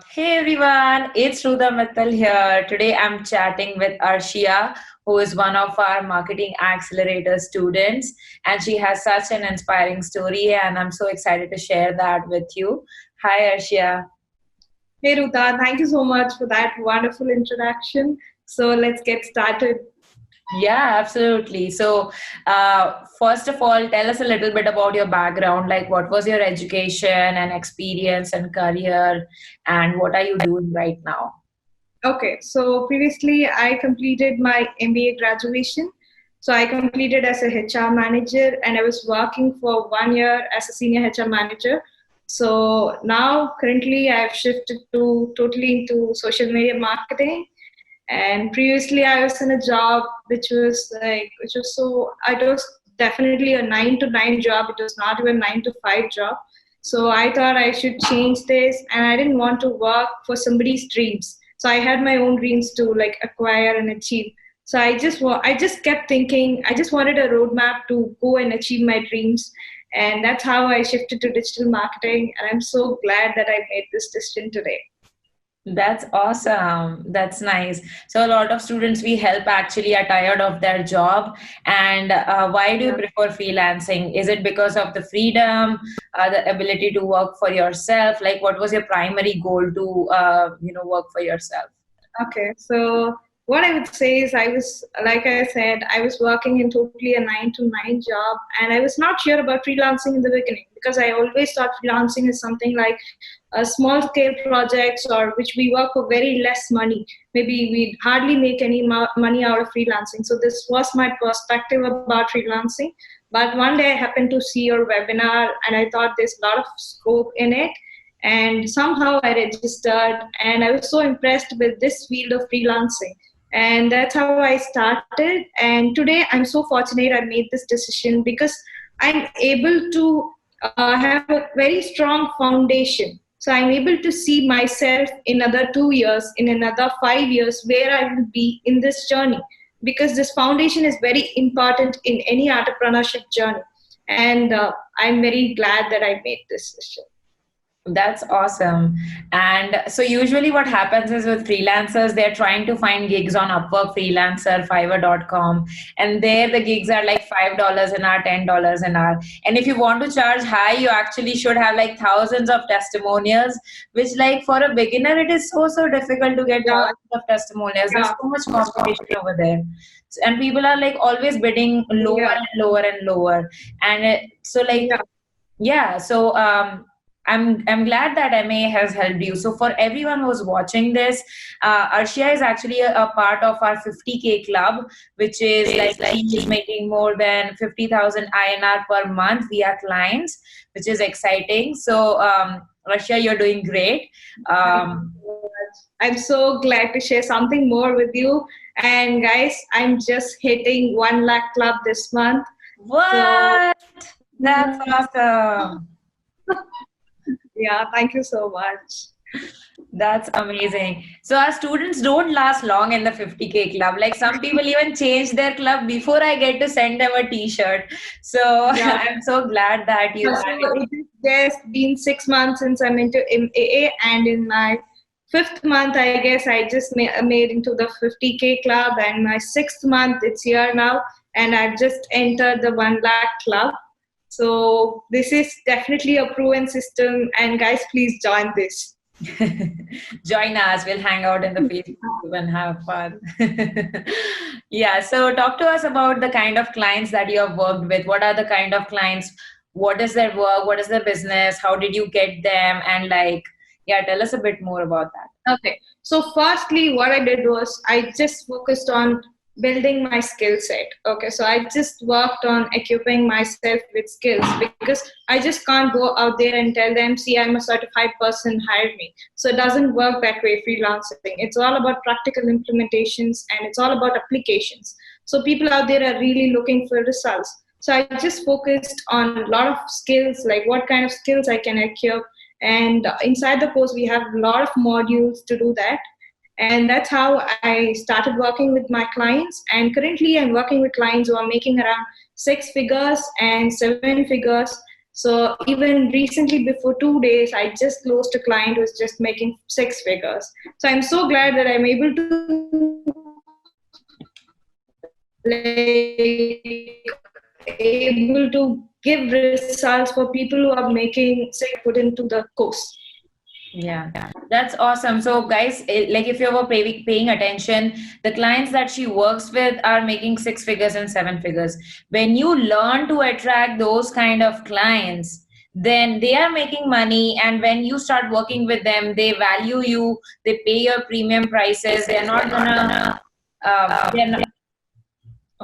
Hey everyone, it's Roota Mittal here. Today I'm chatting with Arshiya, who is one of our Marketing Accelerator students, and she has such an inspiring story, and I'm so excited to share that with you. Hi Arshiya. Hey Ruta, thank you so much for that wonderful introduction. So let's get started. Yeah, absolutely. First of all, tell us a little bit about your background. Like, what was your education and experience and career, and what are you doing right now? Okay, so previously I completed my MBA graduation. So I completed as a HR manager and I was working for 1 year as a senior HR manager. So now currently I've shifted to totally into social media marketing. And previously I was in a job it was definitely a 9 to 9 job. It was not even 9 to 5 job. So I thought I should change this, and I didn't want to work for somebody's dreams. So I had my own dreams to like acquire and achieve. So I just kept thinking I just wanted a roadmap to go and achieve my dreams, and that's how I shifted to digital marketing. And I'm so glad that I made this decision today. That's awesome. That's nice. So a lot of students we help actually are tired of their job. And why do you Yeah. prefer freelancing? Is it because of the freedom, the ability to work for yourself? Like, what was your primary goal to, work for yourself? Okay, so what I would say is like I said, I was working in totally a 9 to 9 job, and I was not sure about freelancing in the beginning because I always thought freelancing is something like small scale projects or which we work for very less money. Maybe we hardly make any money out of freelancing. So this was my perspective about freelancing. But one day I happened to see your webinar, and I thought there's a lot of scope in it, and somehow I registered, and I was so impressed with this field of freelancing, and that's how I started. And today I'm so fortunate I made this decision because I'm able to have a very strong foundation. So I'm able to see myself in another 2 years, in another 5 years, where I will be in this journey, because this foundation is very important in any entrepreneurship journey. And I'm very glad that I made this decision. That's awesome. And so usually what happens is with freelancers, they're trying to find gigs on Upwork, Freelancer, Fiverr.com, and there the gigs are like $5 an hour, $10 an hour. And if you want to charge high, you actually should have like thousands of testimonials, which like for a beginner, it is so difficult to get Yeah, thousands of testimonials. There's yeah, so much competition over there. And people are like always bidding lower yeah. and lower and lower. And so like Yeah. yeah, I'm glad that MA has helped you. So for everyone who's watching this, Arshia is actually a part of our 50K club, which is like she is making more than 50,000 INR per month via clients, which is exciting. So Arshia, you're doing great. Thank you Um, so much. I'm so glad to share something more with you. And guys, I'm just hitting 1 lakh club this month. So what? That's awesome. yeah, thank you so much. That's amazing. So our students don't last long in the 50K club. Like some people even change their club before I get to send them a t-shirt. So Yeah. I'm so glad that you So it is just been 6 months since I'm into MAA, and in my fifth month, I guess I just made into the 50K club, and my sixth month it's here now, and I've just entered the 1 lakh club. So this is definitely a proven system, and guys, please join this. join us. We'll hang out in the Facebook group and have fun. Yeah. So talk to us about the kind of clients that you have worked with. What are the kind of clients? What is their work? What is their business? How did you get them? And like, yeah, tell us a bit more about that. Okay. So firstly, what I did was I just focused on building my skill set. Okay. So I just worked on equipping myself with skills, because I just can't go out there and tell them, see, I'm a certified person, hire me. So it doesn't work that way, freelancing. It's all about practical implementations, and it's all about applications. So people out there are really looking for results. So I just focused on a lot of skills, like what kind of skills I can equip. And inside the course we have a lot of modules to do that, and that's how I started working with my clients. And currently I'm working with clients who are making around 6 figures and 7 figures. So even recently, before 2 days, I just closed a client who was just making 6 figures. So I'm so glad that I'm able to able to give results for people who are making say put into the course. Yeah, that's awesome. So, guys, like if you were paying attention, the clients that she works with are making six figures and seven figures. When you learn to attract those kind of clients, then they are making money. And when you start working with them, they value you, they pay your premium prices. They're not gonna, they're not,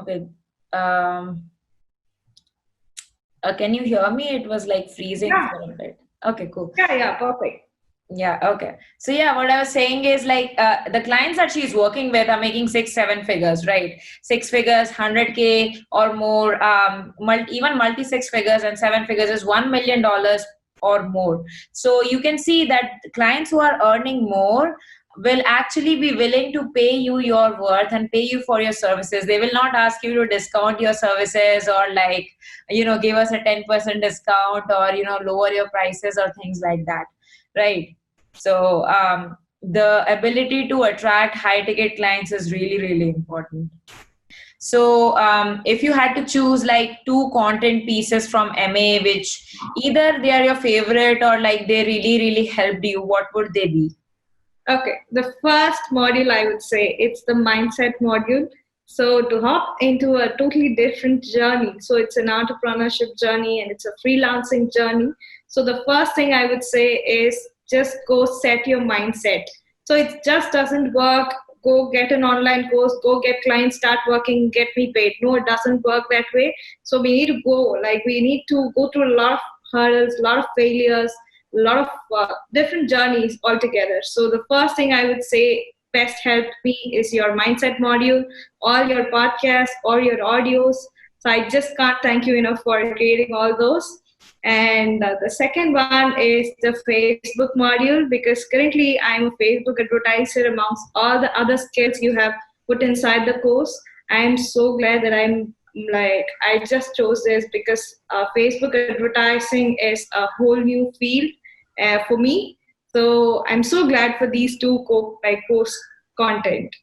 okay. Um, can you hear me? It was like freezing Yeah, for a bit. Okay, cool. yeah, perfect. Yeah, okay. So yeah, what I was saying is like the clients that she's working with are making six, seven figures, right? Six figures, 100K or more, even multi six figures and seven figures is $1 million or more. So you can see that clients who are earning more will actually be willing to pay you your worth and pay you for your services. They will not ask you to discount your services or like, give us a 10% discount or, lower your prices or things like that, right? So the ability to attract high ticket clients is really, really important. So if you had to choose like two content pieces from MA, which either they are your favorite or like they really, really helped you, what would they be? Okay, the first module I would say it's the mindset module. So to hop into a totally different journey. So it's an entrepreneurship journey and it's a freelancing journey. So the first thing I would say is just go set your mindset. So it just doesn't work. Go get an online course, go get clients, start working, get me paid. No, it doesn't work that way. So we need to go, like we need to go through a lot of hurdles, a lot of failures, a lot of different journeys altogether. So the first thing I would say best helped me is your mindset module, all your podcasts, all your audios. So I just can't thank you enough for creating all those. And the second one is the Facebook module because currently I'm a Facebook advertiser amongst all the other skills you have put inside the course. I'm so glad that I just chose this because Facebook advertising is a whole new field for me. So I'm so glad for these two course content.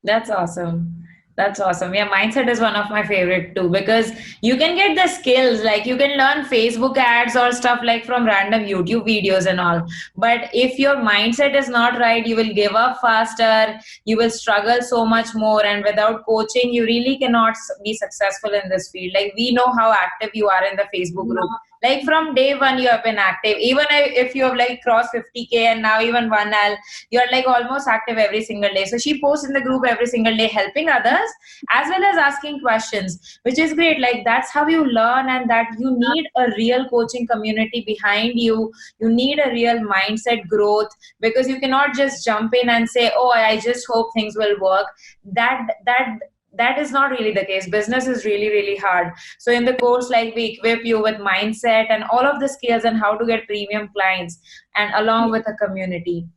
That's awesome. That's awesome. Yeah, mindset is one of my favorite too because you can get the skills, like you can learn Facebook ads or stuff like from random YouTube videos and all. But if your mindset is not right, you will give up faster, you will struggle so much more. And without coaching, you really cannot be successful in this field. Like we know how active you are in the Facebook group. Like from day one, you have been active. Even if you have like crossed 50K and now even 1L, you're like almost active every single day. So she posts in the group every single day, helping others as well as asking questions, which is great. Like that's how you learn, and that you need a real coaching community behind you. You need a real mindset growth because you cannot just jump in and say, "Oh, I just hope things will work." That is not really the case. Business is really, really hard. So in the course, like we equip you with mindset and all of the skills and how to get premium clients and along with a community.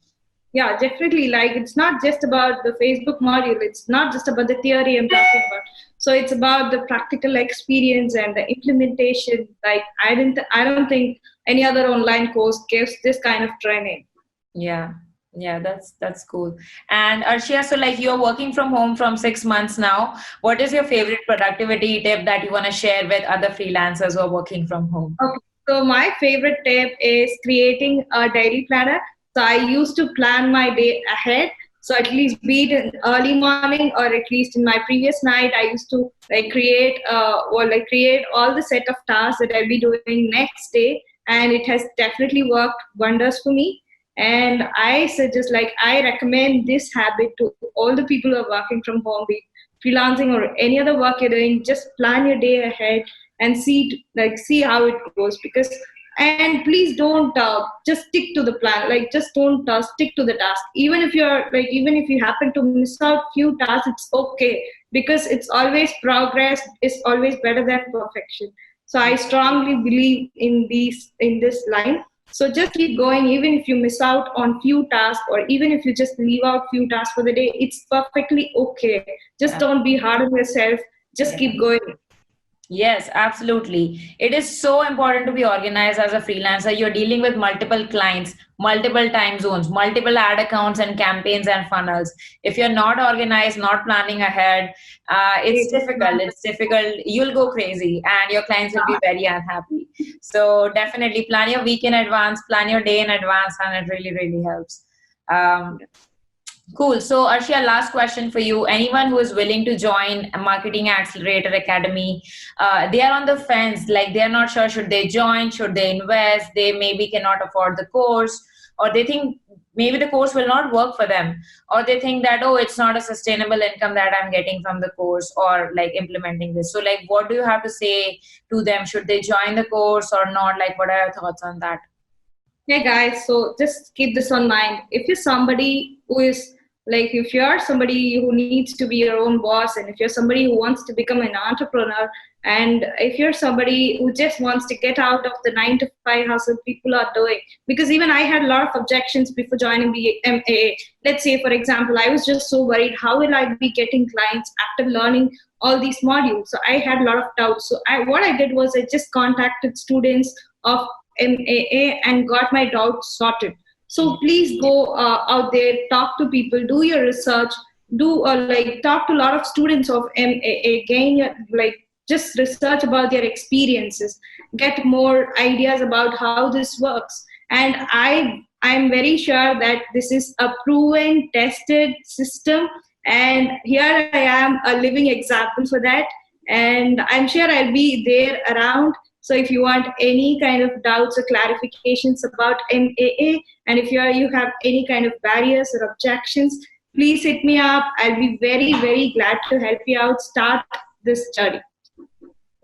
Yeah, definitely. Like it's not just about the Facebook module. It's not just about the theory I'm talking about. So it's about the practical experience and the implementation. Like I don't think any other online course gives this kind of training. Yeah, yeah, that's cool. And Arshiya, so like you're working from home from 6 months now. What is your favorite productivity tip that you want to share with other freelancers who are working from home? Okay. So my favorite tip is creating a daily planner. So I used to plan my day ahead. So at least be it in early morning or at least in my previous night, I used to create all the set of tasks that I'll be doing next day, and it has definitely worked wonders for me. And I suggest, like, I recommend this habit to all the people who are working from home, be it freelancing or any other work you're doing. Just plan your day ahead and see how it goes, because and please don't just stick to the plan, like just don't stick to the task. Even if you happen to miss out few tasks, it's okay, because it's always progress is always better than perfection. So I strongly believe in this line. So just keep going, even if you miss out on few tasks, or even if you just leave out few tasks for the day, it's perfectly okay. Just Yeah. don't be hard on yourself, just Yeah. keep going. Yes, absolutely. It is so important to be organized as a freelancer. You're dealing with multiple clients, multiple time zones, multiple ad accounts and campaigns and funnels. If you're not organized, not planning ahead, it's It's difficult. not It's difficult. You'll go crazy and your clients will be very unhappy. So definitely plan your week in advance, plan your day in advance, and it really, really helps. Um, Cool. So, Arshiya, last question for you. Anyone who is willing to join a Marketing Accelerator Academy, they are on the fence, like they're not sure should they join, should they invest, they maybe cannot afford the course, or they think maybe the course will not work for them, or they think that, oh, it's not a sustainable income that I'm getting from the course or like implementing this. So, like, what do you have to say to them? Should they join the course or not? Like, what are your thoughts on that? Hey guys, so just keep this on mind. If you're somebody who is like, if you're somebody who needs to be your own boss, and if you're somebody who wants to become an entrepreneur, and if you're somebody who just wants to get out of the 9 to 5 hustle people are doing, because even I had a lot of objections before joining the MAA. Let's say, for example, I was just so worried how will I be getting clients after learning all these modules? So I had a lot of doubts. So what I did was I just contacted students of MAA and got my doubts sorted. So please go out there, talk to people, do your research, do like talk to a lot of students of MAA, gain like just research about their experiences, get more ideas about how this works. And I'm very sure that this is a proven, tested system, and here I am a living example for that. And I'm sure I'll be there around, so if you want any kind of doubts or clarifications about MAA, and if you have any kind of barriers or objections, please hit me up. I'll be very, very glad to help you out. Start this journey.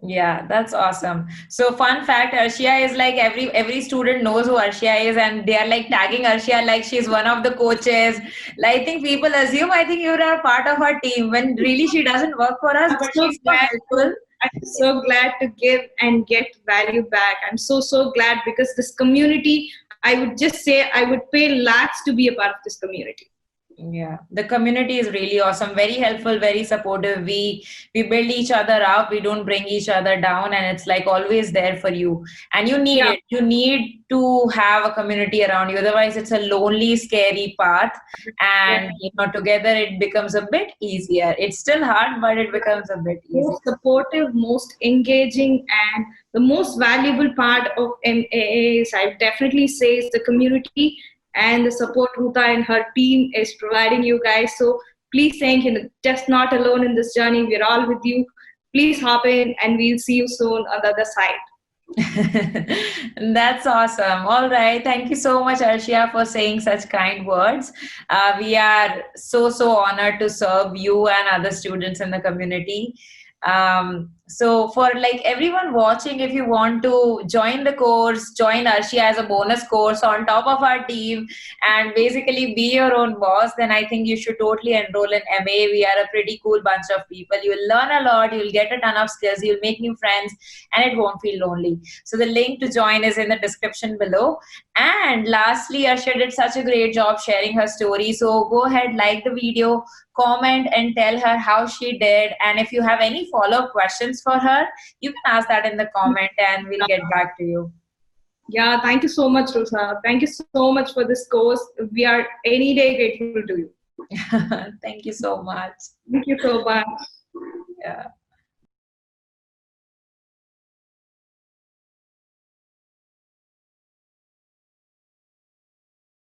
Yeah, that's awesome. So fun fact, Arshiya is like every student knows who Arshiya is and they are like tagging Arshiya like she's one of the coaches. Like I think people assume I think you're a part of our team when really she doesn't work for us, I'm but so she's so glad. helpful. I'm so glad to give and get value back. I'm so glad because this community, I would just say I would pay lakhs to be a part of this community. Yeah, the community is really awesome, very helpful, very supportive. We build each other up, we don't bring each other down, and it's like always there for you. And you need Yeah. it. You need to have a community around you. Otherwise, it's a lonely, scary path. Yeah. And together it becomes a bit easier. It's still hard, but it becomes a bit easier. Most supportive, most engaging, and the most valuable part of MAA is, I definitely say, is the community and the support Ruta and her team is providing you guys. So please thank you. Just not alone in this journey. We're all with you. Please hop in, and we'll see you soon on the other side. That's awesome. All right. Thank you so much, Arshiya, for saying such kind words. We are so honored to serve you and other students in the community. So for like everyone watching, if you want to join the course, join Arshiya as a bonus course on top of our team and basically be your own boss, then I think you should totally enroll in MA. We are a pretty cool bunch of people. You will learn a lot, you'll get a ton of skills, you'll make new friends, and it won't feel lonely. So the link to join is in the description below. And lastly, Arshiya did such a great job sharing her story. So go ahead, like the video, comment and tell her how she did. And if you have any follow-up questions for her, you can ask that in the comment and we'll get back to you. Yeah, thank you so much, Rosa. Thank you so much for this course. We are any day grateful to you. Thank you so much. Thank you so much. Yeah.